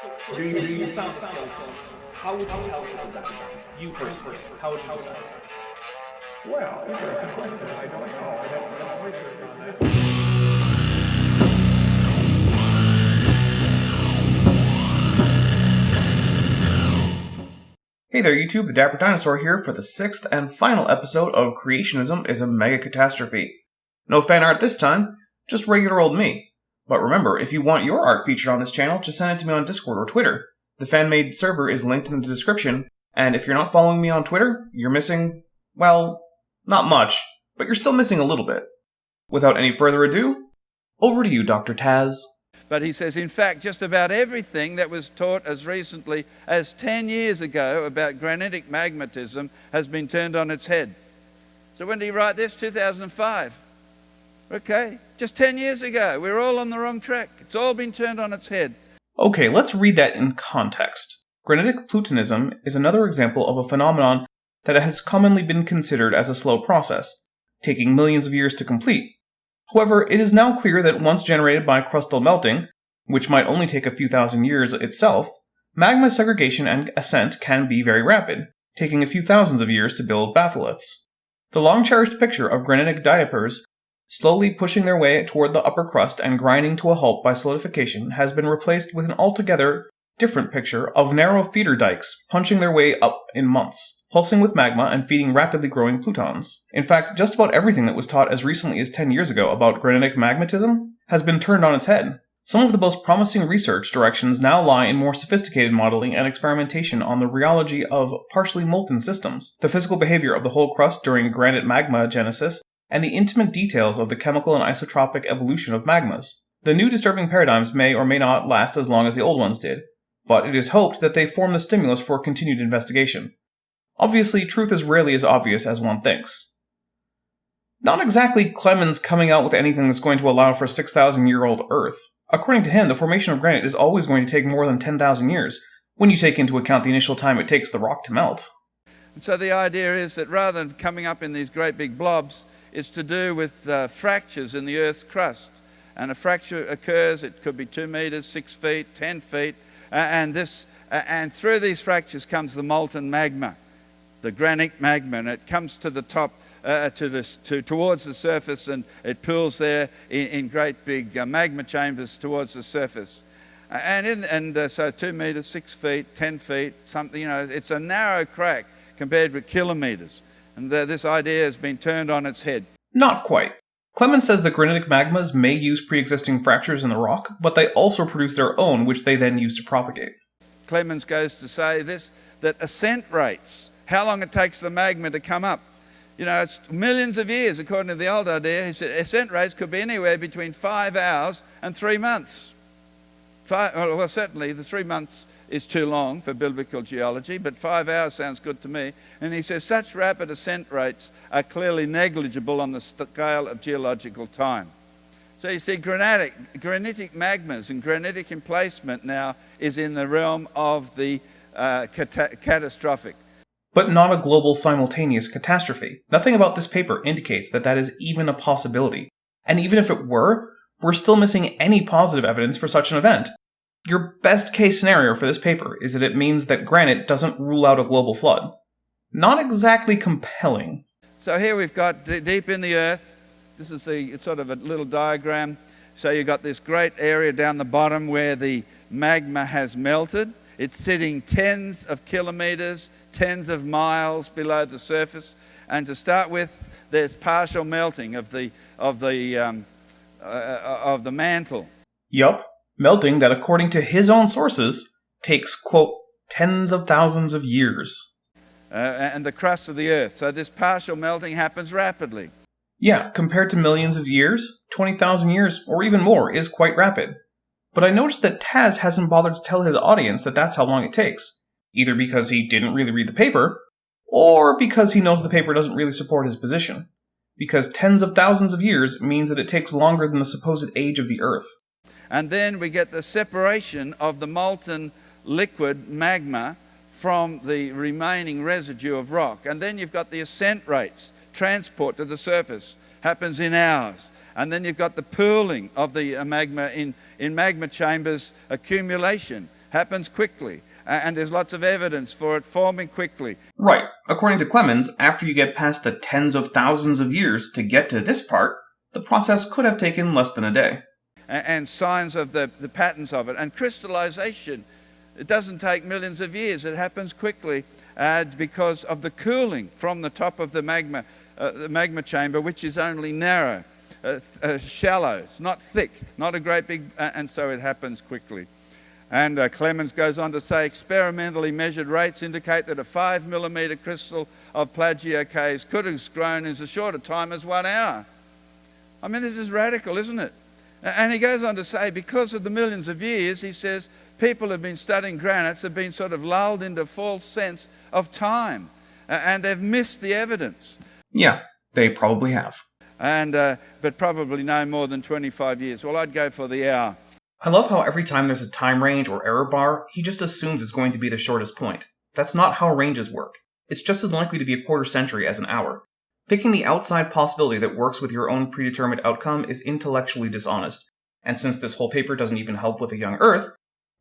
So let's say you found the skeleton. How would you tell it's a dinosaur? You personally, how would you decide? Well, interesting question. I don't know. I'd have to do some research on that. Hey there YouTube, the Dapper Dinosaur here for the 6th and final episode of Creationism is a Mega Catastrophe. No fan art this time, just regular old me. But remember, if you want your art featured on this channel, just send it to me on Discord or Twitter. The fan-made server is linked in the description, and if you're not following me on Twitter, you're missing, well, not much, but you're still missing a little bit. Without any further ado, over to you, Dr. Taz. But he says, in fact, just about everything that was taught as recently as 10 years ago about granitic magmatism has been turned on its head. So when did he write this? 2005. Okay, just 10 years ago. We're all on the wrong track. It's all been turned on its head. Okay, let's read that in context. Granitic plutonism is another example of a phenomenon that has commonly been considered as a slow process, taking millions of years to complete. However, it is now clear that once generated by crustal melting, which might only take a few thousand years itself, magma segregation and ascent can be very rapid, taking a few thousands of years to build batholiths. The long-cherished picture of granitic diapers slowly pushing their way toward the upper crust and grinding to a halt by solidification has been replaced with an altogether different picture of narrow feeder dikes punching their way up in months, pulsing with magma and feeding rapidly growing plutons. In fact, just about everything that was taught as recently as 10 years ago about granitic magmatism has been turned on its head. Some of the most promising research directions now lie in more sophisticated modeling and experimentation on the rheology of partially molten systems, the physical behavior of the whole crust during granite magma genesis, and the intimate details of the chemical and isotropic evolution of magmas. The new disturbing paradigms may or may not last as long as the old ones did, but it is hoped that they form the stimulus for continued investigation. Obviously, truth is rarely as obvious as one thinks. Not exactly Clemens coming out with anything that's going to allow for 6,000-year-old Earth. According to him, the formation of granite is always going to take more than 10,000 years, when you take into account the initial time it takes the rock to melt. And so the idea is that rather than coming up in these great big blobs, it's to do with fractures in the Earth's crust. And a fracture occurs, it could be 2 meters, 6 feet, 10 feet, and through these fractures comes the molten magma, the granitic magma, and it comes to the top, towards the surface, and it pools there in great big magma chambers towards the surface. So 2 meters, 6 feet, 10 feet, something, it's a narrow crack compared with kilometers. And this idea has been turned on its head. Not quite. Clemens says that granitic magmas may use pre-existing fractures in the rock, but they also produce their own, which they then use to propagate. Clemens goes to say this, that ascent rates, how long it takes the magma to come up, it's millions of years, according to the old idea. He said ascent rates could be anywhere between 5 hours and 3 months. Well, certainly the 3 months is too long for biblical geology, but 5 hours sounds good to me. And he says such rapid ascent rates are clearly negligible on the scale of geological time. So you see, granitic magmas and granitic emplacement now is in the realm of the catastrophic. But not a global simultaneous catastrophe. Nothing about this paper indicates that that is even a possibility. And even if it were, we're still missing any positive evidence for such an event. Your best case scenario for this paper is that it means that granite doesn't rule out a global flood. Not exactly compelling. So here we've got deep in the earth, this is it's sort of a little diagram. So you've got this great area down the bottom where the magma has melted. It's sitting tens of kilometers, tens of miles below the surface. And to start with, there's partial melting of the mantle. Yup. Melting that, according to his own sources, takes, quote, tens of thousands of years. And the crust of the Earth. So this partial melting happens rapidly. Yeah, compared to millions of years, 20,000 years, or even more, is quite rapid. But I noticed that Taz hasn't bothered to tell his audience that that's how long it takes, either because he didn't really read the paper, or because he knows the paper doesn't really support his position. Because tens of thousands of years means that it takes longer than the supposed age of the Earth. And then we get the separation of the molten liquid magma from the remaining residue of rock. And then you've got the ascent rates, transport to the surface, happens in hours. And then you've got the pooling of the magma in magma chambers, accumulation happens quickly. And there's lots of evidence for it forming quickly. Right. According to Clemens, after you get past the tens of thousands of years to get to this part, the process could have taken less than a day. And signs of the patterns of it. And crystallization, it doesn't take millions of years. It happens quickly because of the cooling from the top of the magma chamber, which is only narrow, shallow. It's not thick, not a great big, and so it happens quickly. And Clemens goes on to say, experimentally measured rates indicate that a 5 millimetre crystal of plagioclase could have grown in as short a time as 1 hour. I mean, this is radical, isn't it? And he goes on to say, because of the millions of years, he says, people have been studying granites, have been sort of lulled into a false sense of time, and they've missed the evidence. Yeah, they probably have. And but probably no more than 25 years. Well, I'd go for the hour. I love how every time there's a time range or error bar, he just assumes it's going to be the shortest point. That's not how ranges work. It's just as likely to be a quarter century as an hour. Picking the outside possibility that works with your own predetermined outcome is intellectually dishonest. And since this whole paper doesn't even help with a young Earth,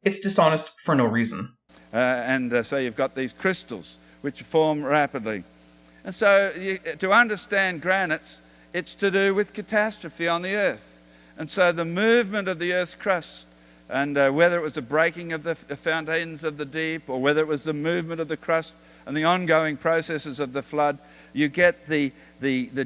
it's dishonest for no reason. So you've got these crystals which form rapidly. And so to understand granites, it's to do with catastrophe on the Earth. And so the movement of the Earth's crust, and whether it was the breaking of the fountains of the deep, or whether it was the movement of the crust and the ongoing processes of the flood, you get the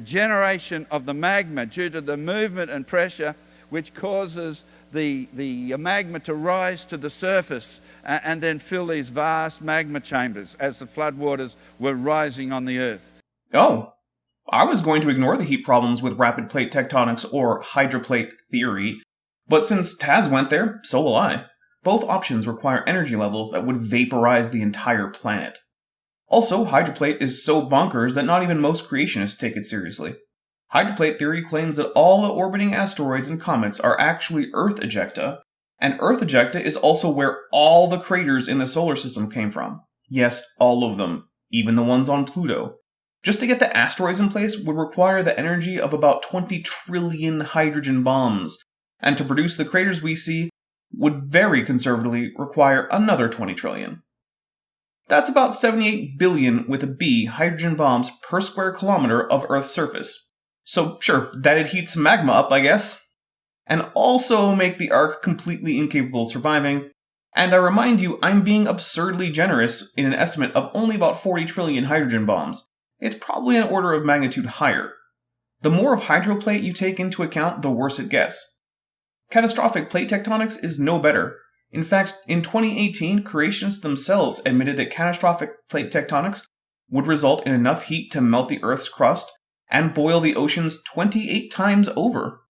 generation of the magma due to the movement and pressure, which causes the magma to rise to the surface and then fill these vast magma chambers as the floodwaters were rising on the Earth. Oh, I was going to ignore the heat problems with rapid plate tectonics or hydroplate theory, but since Taz went there, so will I. Both options require energy levels that would vaporize the entire planet. Also, hydroplate is so bonkers that not even most creationists take it seriously. Hydroplate theory claims that all the orbiting asteroids and comets are actually Earth ejecta, and Earth ejecta is also where all the craters in the solar system came from. Yes, all of them, even the ones on Pluto. Just to get the asteroids in place would require the energy of about 20 trillion hydrogen bombs, and to produce the craters we see would very conservatively require another 20 trillion. That's about 78 billion with a B hydrogen bombs per square kilometer of Earth's surface. So sure, that'd heat some magma up, I guess. And also make the Ark completely incapable of surviving. And I remind you, I'm being absurdly generous in an estimate of only about 40 trillion hydrogen bombs. It's probably an order of magnitude higher. The more of hydroplate you take into account, the worse it gets. Catastrophic plate tectonics is no better. In fact, in 2018, creationists themselves admitted that catastrophic plate tectonics would result in enough heat to melt the Earth's crust and boil the oceans 28 times over.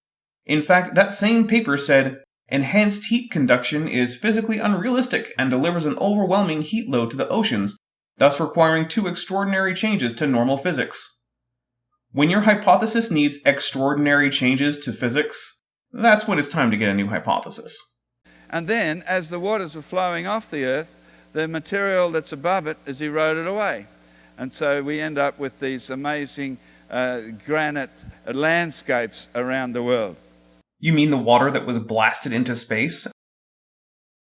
In fact, that same paper said, enhanced heat conduction is physically unrealistic and delivers an overwhelming heat load to the oceans, thus requiring 2 extraordinary changes to normal physics. When your hypothesis needs extraordinary changes to physics, that's when it's time to get a new hypothesis. And then, as the waters were flowing off the Earth, the material that's above it is eroded away. And so we end up with these amazing granite landscapes around the world. You mean the water that was blasted into space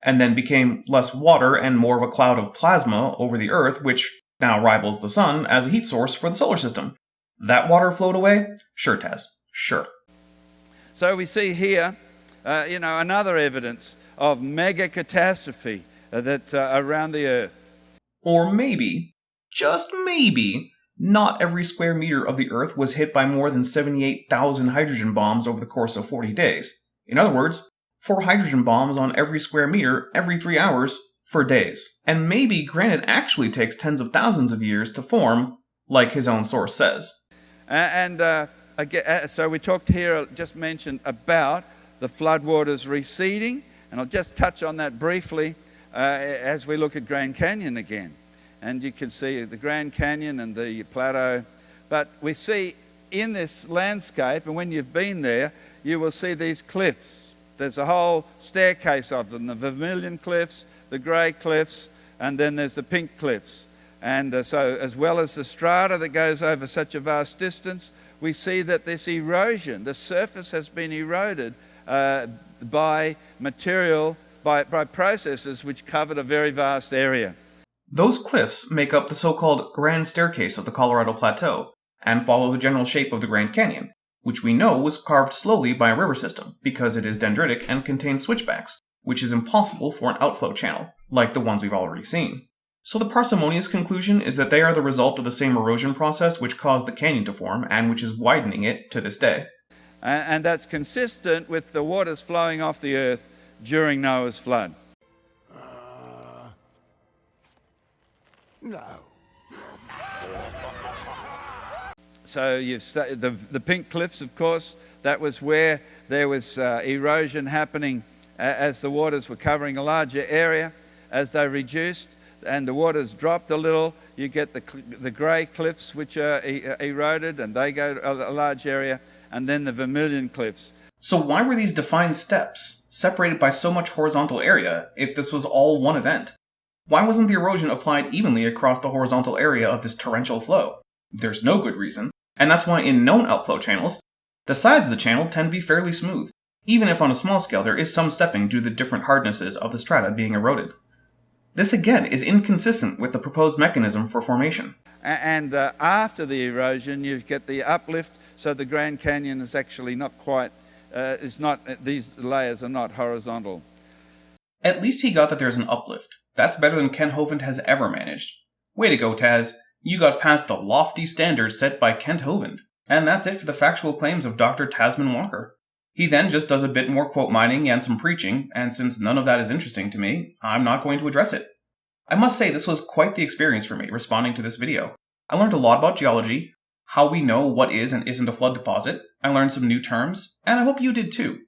and then became less water and more of a cloud of plasma over the Earth, which now rivals the Sun as a heat source for the solar system? That water flowed away? Sure, Taz. Sure. So we see here, another evidence of mega catastrophe that's around the Earth. Or maybe, just maybe, not every square meter of the Earth was hit by more than 78,000 hydrogen bombs over the course of 40 days. In other words, 4 hydrogen bombs on every square meter every 3 hours for days. And maybe granite actually takes tens of thousands of years to form, like his own source says. So we talked here, just mentioned about the floodwaters receding, and I'll just touch on that briefly as we look at Grand Canyon again. And you can see the Grand Canyon and the plateau. But we see in this landscape, and when you've been there, you will see these cliffs. There's a whole staircase of them, the vermilion cliffs, the grey cliffs, and then there's the pink cliffs. And so as well as the strata that goes over such a vast distance, we see that this erosion, the surface has been eroded by material by processes which covered a very vast area. Those cliffs make up the so-called Grand Staircase of the Colorado Plateau, and follow the general shape of the Grand Canyon, which we know was carved slowly by a river system, because it is dendritic and contains switchbacks, which is impossible for an outflow channel, like the ones we've already seen. So the parsimonious conclusion is that they are the result of the same erosion process which caused the canyon to form, and which is widening it to this day. And that's consistent with the waters flowing off the earth during Noah's flood. No. So the pink cliffs, of course, that was where there was erosion happening as the waters were covering a larger area. As they reduced and the waters dropped a little, you get the grey cliffs which are eroded, and they go a large area, and then the vermilion cliffs. So why were these defined steps separated by so much horizontal area if this was all one event? Why wasn't the erosion applied evenly across the horizontal area of this torrential flow? There's no good reason, and that's why in known outflow channels, the sides of the channel tend to be fairly smooth, even if on a small scale there is some stepping due to the different hardnesses of the strata being eroded. This again is inconsistent with the proposed mechanism for formation. And after the erosion, you get the uplift, so the Grand Canyon is actually not quite, these layers are not horizontal. At least he got that there's an uplift. That's better than Kent Hovind has ever managed. Way to go, Taz. You got past the lofty standards set by Kent Hovind. And that's it for the factual claims of Dr. Tasman Walker. He then just does a bit more quote mining and some preaching, and since none of that is interesting to me, I'm not going to address it. I must say this was quite the experience for me responding to this video. I learned a lot about geology, how we know what is and isn't a flood deposit, I learned some new terms, and I hope you did too.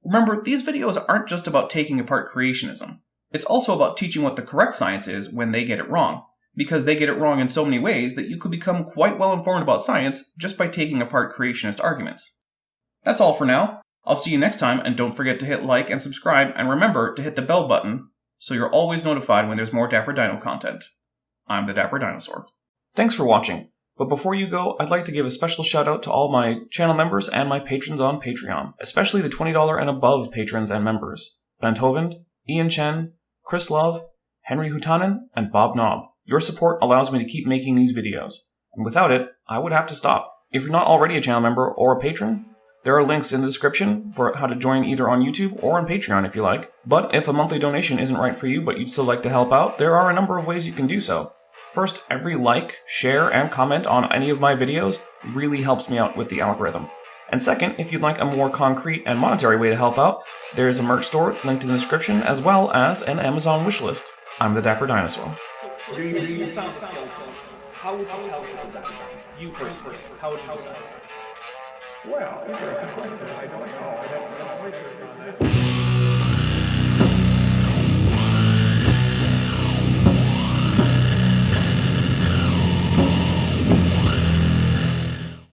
Remember, these videos aren't just about taking apart creationism. It's also about teaching what the correct science is when they get it wrong, because they get it wrong in so many ways that you could become quite well informed about science just by taking apart creationist arguments. That's all for now. I'll see you next time, and don't forget to hit like and subscribe, and remember to hit the bell button so you're always notified when there's more Dapper Dino content. I'm the Dapper Dinosaur. Thanks for watching, but before you go, I'd like to give a special shout out to all my channel members and my patrons on Patreon, especially the $20 and above patrons and members. Bent Hovind, Ian Chen, Chris Love, Henry Hutanen, and Bob Knob. Your support allows me to keep making these videos, and without it, I would have to stop. If you're not already a channel member or a patron, there are links in the description for how to join either on YouTube or on Patreon if you like. But if a monthly donation isn't right for you but you'd still like to help out, there are a number of ways you can do so. First, every like, share, and comment on any of my videos really helps me out with the algorithm. And second, if you'd like a more concrete and monetary way to help out, there is a merch store linked in the description as well as an Amazon wishlist. I'm the Dapper Dinosaur. So let's say you found the skeleton. How would you tell people that besides? You personally, how would you decide? Well, interesting question. I don't know. I'd have to do some research on that.